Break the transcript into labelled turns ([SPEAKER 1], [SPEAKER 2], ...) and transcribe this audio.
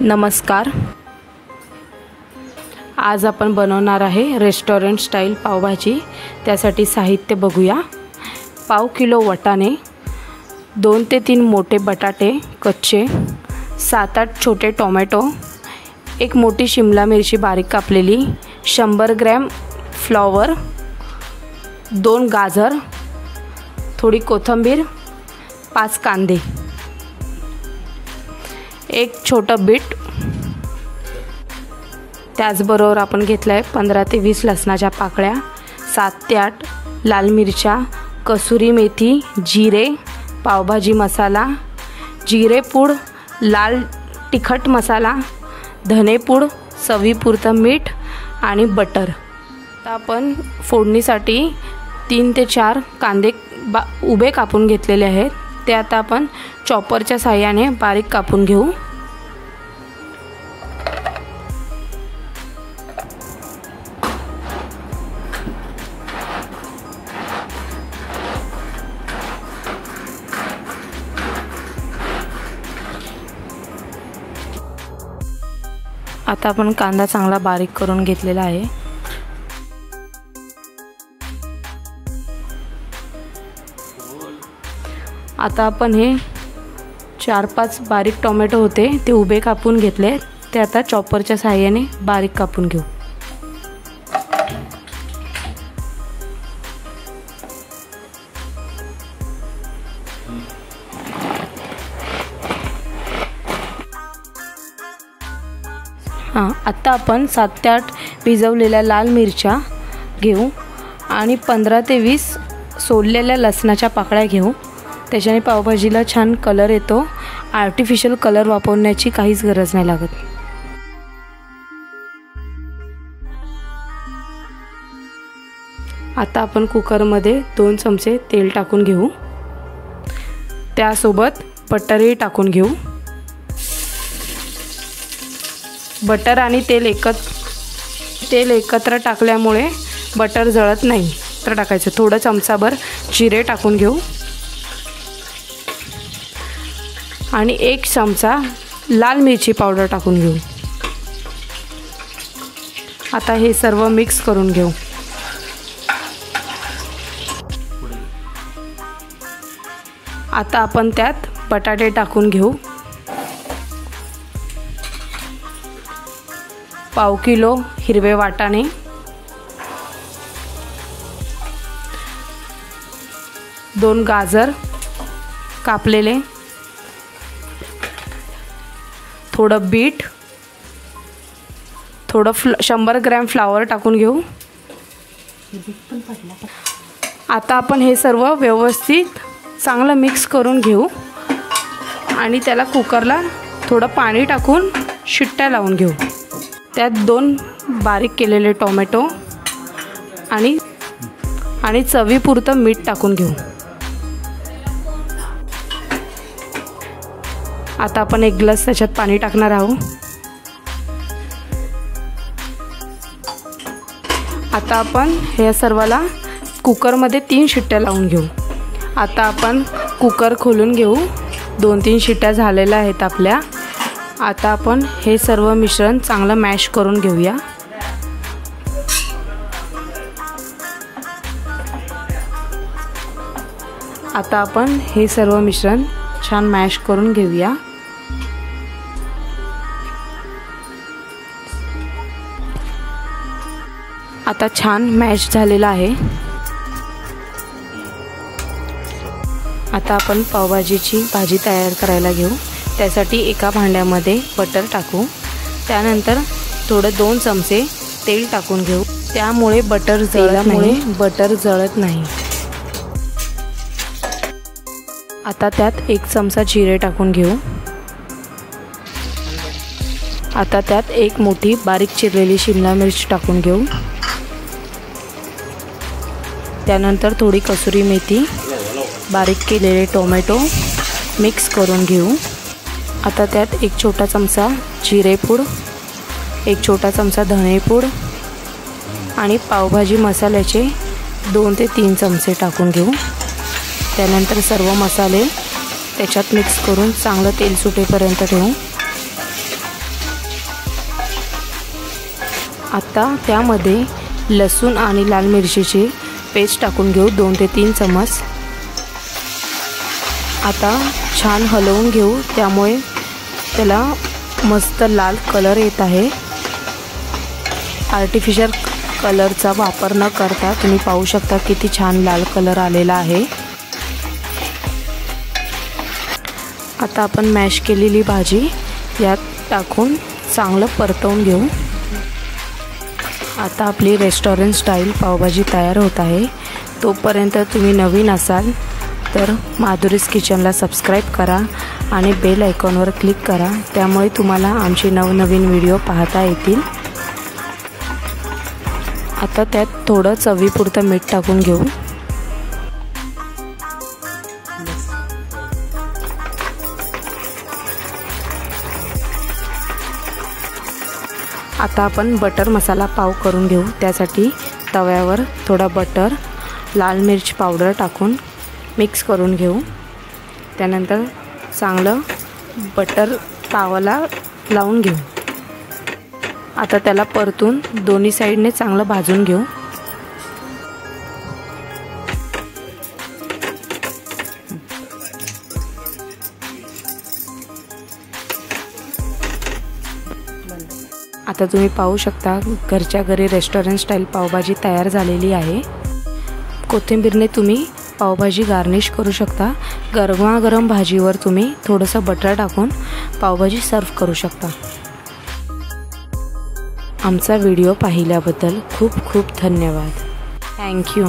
[SPEAKER 1] नमस्कार। आज आपण बनवणार आहे रेस्टॉरंट स्टाईल पावभाजी। त्यासाठी साहित्य बघूया। पाव किलो वाटाणे, 2 ते 3 मोठे बटाटे कच्चे, 7-8 छोटे टोमॅटो, एक मोठी शिमला मिरची बारीक कापलेली, 100 ग्रॅम फ्लॉवर, 2 गाजर, थोडी कोथिंबीर, 5 कांदे, एक छोटं बीट। त्याचबरोबर आपण घेतलाय 15 ते 20 लसणाच्या पाकळ्या, 7 ते 8 लाल मिरच्या, कसुरी मेथी, जिरे, पावभाजी मसाला, जिरे पूड, लाल तिखट मसाला, धने पूड, चवीपुरतं मीठ आणि बटर। आता आपण फोडणीसाठी 3 ते 4 कांदे उभे कापून घेतलेले आहेत। ते आता आपण चॉपरच्या साहाय्याने बारीक कापून घेऊ। आता आपण कांदा चांगला बारीक करून घेतलेला आहे। आता आपण हे 4-5 बारीक टोमॅटो होते ते उभे कापून घेतले, ते आता चॉपरच्या साहाय्याने बारीक कापून घेऊ। आता आपण 7 ते 8 भिजवलेल्या लाल मिरच्या घेऊ आणि 15 ते 20 सोललेल्या लसणाच्या पाकळ्या घेऊ। त्याच्याने पावभाजीला छान कलर येतो। आर्टिफिशियल कलर वापरण्याची काहीच गरज नाही लागत। आता आपण कुकरमध्ये 2 चमचे तेल टाकून घेऊ। त्यासोबत बटरही टाकून घेऊ। बटर आणि तेल एकत्र टाकल्यामुळे बटर जळत नाही। तर टाकायचं थोडं चमचाभर जिरे टाकून घेऊ आणि 1 चमचा लाल मिरची पावडर टाकून घेऊ। आता हे सर्व मिक्स करून घेऊ। आता आपण त्यात बटाटे टाकून घेऊ। पाव किलो हिरवे वाटाणे, 2 गाजर कापलेले, थोडं बीट, थोडं 100 ग्रॅम फ्लॉवर टाकून घेऊ। आता आपण हे सर्व व्यवस्थित चांगलं मिक्स करून घेऊ आणि त्याला कुकरला थोडं पाणी टाकून शिट्ट्या लावून घेऊ। त्यात 2 बारीक केलेले टोमॅटो आणि चवीपुरतं मीठ टाकून घेऊ। आता आपण 1 ग्लास त्याच्यात पाणी टाकणार आहोत। आता आपण हे सर्वाला कुकरमध्ये 3 शिट्ट्या लावून घेऊ। आता आपण कुकर खोलून घेऊ। 2-3 शिट्ट्या झालेल्या आहेत आपल्या। आता आपण हे सर्व मिश्रण चांगलं मॅश करून घेऊया। आता आपण हे सर्व मिश्रण छान मॅश करून घेऊया। आता छान मॅश झालेला आहे। आता आपण पावभाजीची भाजी तयार करायला घेऊ। त्यासाठी एका भांड्यामध्ये बटर टाकू। त्यानंतर थोडं 2 चमचे तेल टाकून घेऊ। त्यामुळे बटर जळत नाही। आता त्यात 1 चमचा जिरे टाकून घेऊ। आता त्यात 1 मोठी बारीक चिरलेली शिमला मिरची टाकून घेऊ। त्यानंतर थोडी कसुरी मेथी, बारीक केलेले टोमॅटो मिक्स करून घेऊ। आता त्यात 1 छोटा चमचा जिरे पूड, 1 छोटा चमचा धने पूड आणि पावभाजी मसाल्याचे 2 ते 3 चमचे टाकून घेऊ। त्यानंतर सर्व मसाले त्याच्यात मिक्स करून चांगलं तेल सुटेपर्यंत ठेवू। आता त्यामध्ये लसूण आणि लाल मिरचीची पेस्ट टाकून घेऊ 2 ते 3 चमच। आता छान हलवून घेऊ, त्यामुळे त्याला मस्त लाल कलर येत आहे। आर्टिफिशियल कलरचा वापर न करता तुम्ही पाहू शकता किती छान लाल कलर आलेला आहे। आता आपण मॅश केलेली भाजी यात टाकून चांगलं परतवून घेऊ। आता आपली रेस्टॉरंट स्टाईल पावभाजी तयार होत आहे। तोपर्यंत तुम्ही नवीन असाल तर माधुरीज किचनला सबस्क्राईब करा आणि बेल आयकॉनवर क्लिक करा, त्यामुळे तुम्हाला आमचे नवनवीन व्हिडिओ पाहता येतील। आता त्यात थोडं चवीपुरतं मीठ टाकून घेऊ। आता आपण बटर मसाला पाव करून घेऊ। त्यासाठी तव्यावर थोडा बटर, लाल मिर्च पावडर टाकून मिक्स करून घेऊ। त्यानंतर चांगलं बटर पावाला लावून घेऊ। आता त्याला परतून दोन्ही साइडने चांगलं भाजून घेऊ। आता तुम्ही पाहू शकता घरच्या घरी रेस्टॉरंट स्टाईल पावभाजी तयार झालेली आहे। कोथिंबीरने तुम्ही पावभाजी गार्निश करू शकता। गरमागरम भाजीवर तुम्ही थोडंसं बटर टाकून पावभाजी सर्व करू शकता। आमचा व्हिडिओ पाहिल्याबद्दल खूप खूप धन्यवाद। थँक्यू।